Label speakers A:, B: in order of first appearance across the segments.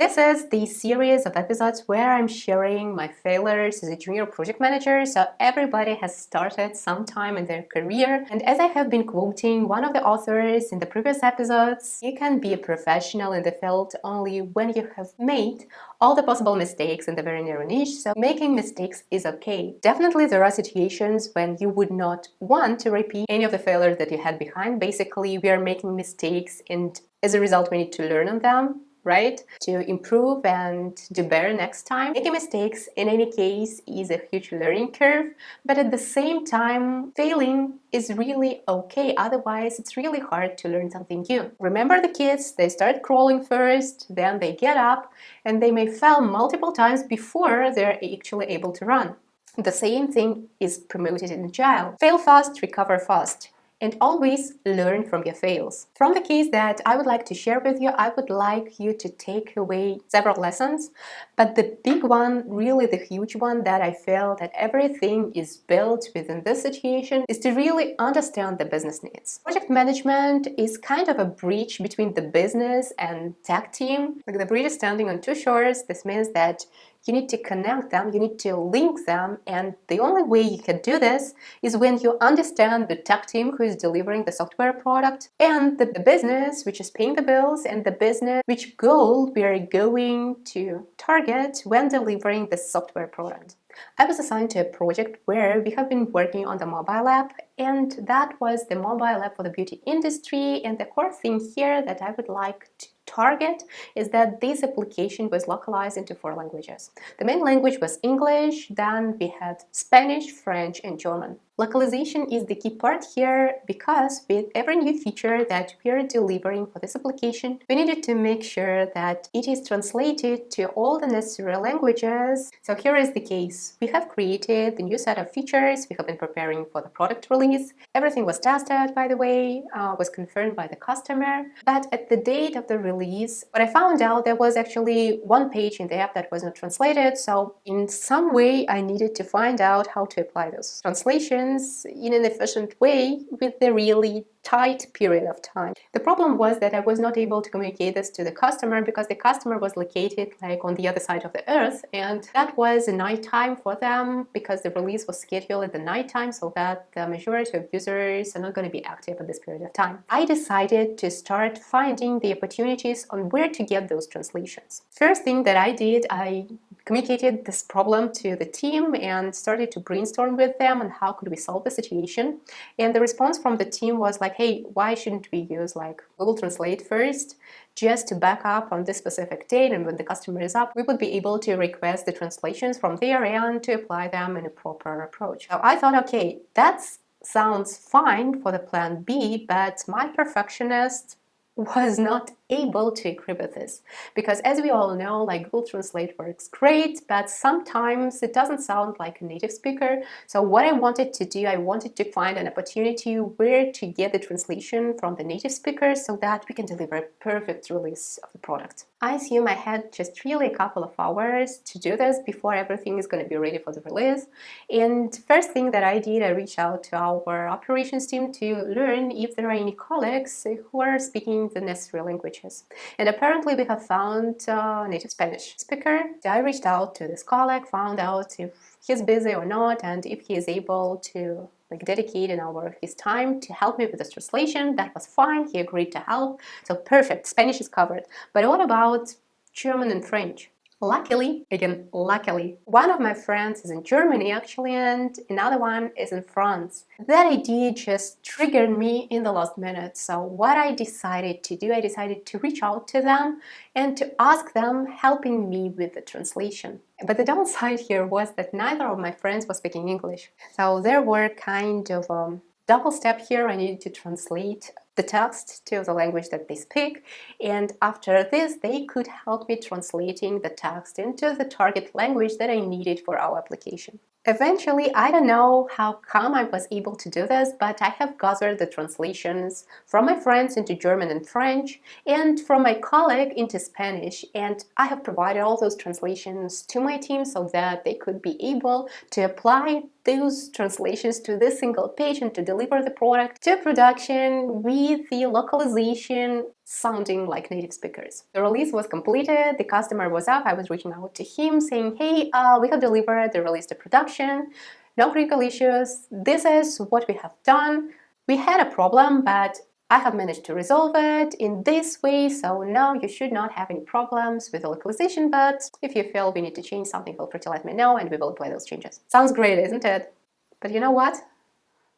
A: This is the series of episodes where I'm sharing my failures as a junior project manager, so everybody has started sometime in their career. And as I have been quoting one of the authors in the previous episodes, you can be a professional in the field only when you have made all the possible mistakes in the very narrow niche, so making mistakes is okay. Definitely there are situations when you would not want to repeat any of the failures that you had behind. Basically, we are making mistakes and as a result we need to learn on them, right? To improve and do better next time. Making mistakes in any case is a huge learning curve, but at the same time, failing is really okay. Otherwise, it's really hard to learn something new. Remember the kids, they start crawling first, then they get up, and they may fail multiple times before they're actually able to run. The same thing is promoted in Agile. Fail fast, recover fast. And always learn from your fails. From the case that I would like to share with you, I would like you to take away several lessons, but the big one, really the huge one that I feel that everything is built within this situation is to really understand the business needs. Project management is kind of a bridge between the business and tech team. Like the bridge is standing on two shores. This means that you need to connect them, you need to link them, and the only way you can do this is when you understand the tech team who is delivering the software product and the business which is paying the bills and the business which goal we are going to target when delivering the software product. I was assigned to a project where we have been working on the mobile app, and that was the mobile app for the beauty industry. And the core thing here that I would like to target is that this application was localized into 4 languages. The main language was English, then we had Spanish, French, and German. Localization is the key part here because with every new feature that we are delivering for this application, we needed to make sure that it is translated to all the necessary languages. So here is the case. We have created the new set of features, we have been preparing for the product release. Everything was tested, by the way, was confirmed by the customer. But at the date of the release, what I found out, there was actually one page in the app that was not translated. So in some way, I needed to find out how to apply those translations in an efficient way with the really tight period of time. The problem was that I was not able to communicate this to the customer because the customer was located like on the other side of the earth, and that was a night time for them because the release was scheduled at the night time so that the majority of users are not going to be active at this period of time. I decided to start finding the opportunities on where to get those translations. First thing that I did, I communicated this problem to the team and started to brainstorm with them on how could we solve the situation. And the response from the team was like, hey, why shouldn't we use like Google Translate first just to back up on this specific date, and when the customer is up, we would be able to request the translations from their end to apply them in a proper approach. So I thought, okay, that sounds fine for the plan B, but my perfectionist was not able to agree with this because, as we all know, like Google Translate works great, but sometimes it doesn't sound like a native speaker. So what I wanted to do, I wanted to find an opportunity where to get the translation from the native speakers so that we can deliver a perfect release of the product. I assume I had just really a couple of hours to do this before everything is going to be ready for the release. And first thing that I did, I reached out to our operations team to learn if there are any colleagues who are speaking the necessary languages. And apparently we have found a native Spanish speaker. I reached out to this colleague, found out if he's busy or not, and if he is able to dedicate an hour of his time to help me with this translation. That was fine. He agreed to help. So perfect. Spanish is covered. But what about German and French? Luckily, one of my friends is in Germany actually, and another one is in France. That idea just triggered me in the last minute. So what I decided to do, I decided to reach out to them and to ask them helping me with the translation. But the downside here was that neither of my friends was speaking English. So there were kind of double step here. I needed to translate the text to the language that they speak, and after this they could help me translating the text into the target language that I needed for our application. Eventually, I don't know how come I was able to do this, but I have gathered the translations from my friends into German and French and from my colleague into Spanish, and I have provided all those translations to my team so that they could be able to apply those translations to this single page and to deliver the product to production with the localization sounding like native speakers. The release was completed, the customer was up, I was reaching out to him saying, hey, we have delivered the release to production, no critical issues, this is what we have done. We had a problem, but I have managed to resolve it in this way, so now you should not have any problems with the localization, but if you feel we need to change something, feel free to let me know and we will apply those changes. Sounds great, isn't it? But you know what?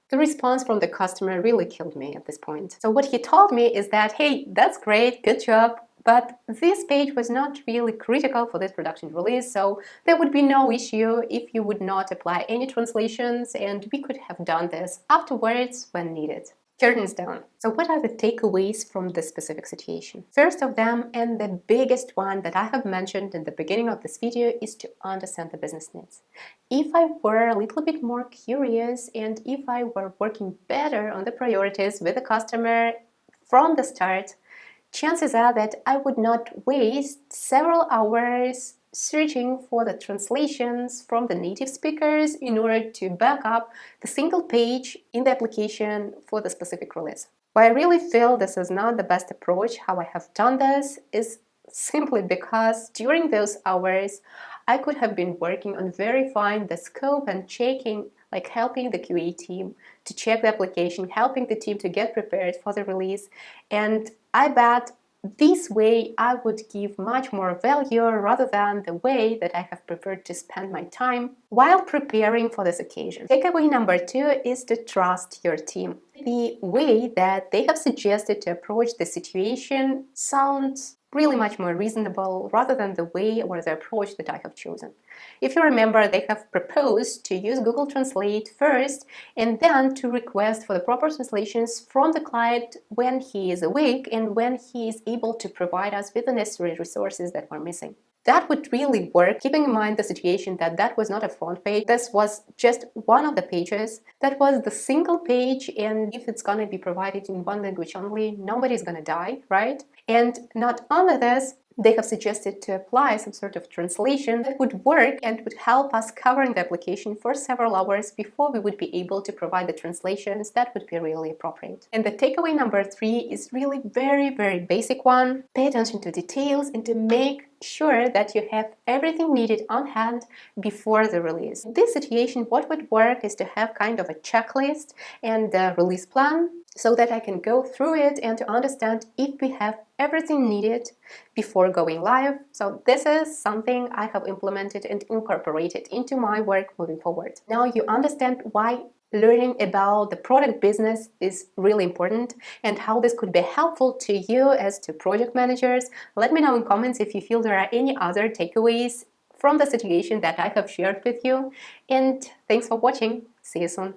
A: The response from the customer really killed me at this point. So what he told me is that, hey, that's great, good job, but this page was not really critical for this production release, so there would be no issue if you would not apply any translations, and we could have done this afterwards when needed. Curtains down. So what are the takeaways from this specific situation? First of them, and the biggest one that I have mentioned in the beginning of this video, is to understand the business needs. If I were a little bit more curious and if I were working better on the priorities with the customer from the start, chances are that I would not waste several hours searching for the translations from the native speakers in order to back up the single page in the application for the specific release. Why I really feel this is not the best approach, how I have done this, is simply because during those hours I could have been working on verifying the scope and checking, like helping the QA team to check the application, helping the team to get prepared for the release, and I bet this way I would give much more value rather than the way that I have preferred to spend my time while preparing for this occasion. Takeaway number 2 is to trust your team. The way that they have suggested to approach the situation sounds really much more reasonable rather than the way or the approach that I have chosen. If you remember, they have proposed to use Google Translate first and then to request for the proper translations from the client when he is awake and when he is able to provide us with the necessary resources that we're missing. That would really work, keeping in mind the situation that that was not a front page. This was just one of the pages. That was the single page, and if it's going to be provided in one language only, nobody's going to die, right? And not only this, they have suggested to apply some sort of translation that would work and would help us covering the application for several hours before we would be able to provide the translations that would be really appropriate. And the takeaway number 3 is really very basic one. Pay attention to details and to make sure that you have everything needed on hand before the release. In this situation, what would work is to have kind of a checklist and a release plan so that I can go through it and to understand if we have everything needed before going live. So this is something I have implemented and incorporated into my work moving forward. Now you understand why learning about the product business is really important and how this could be helpful to you as to project managers. Let me know in comments if you feel there are any other takeaways from the situation that I have shared with you. And thanks for watching. See you soon.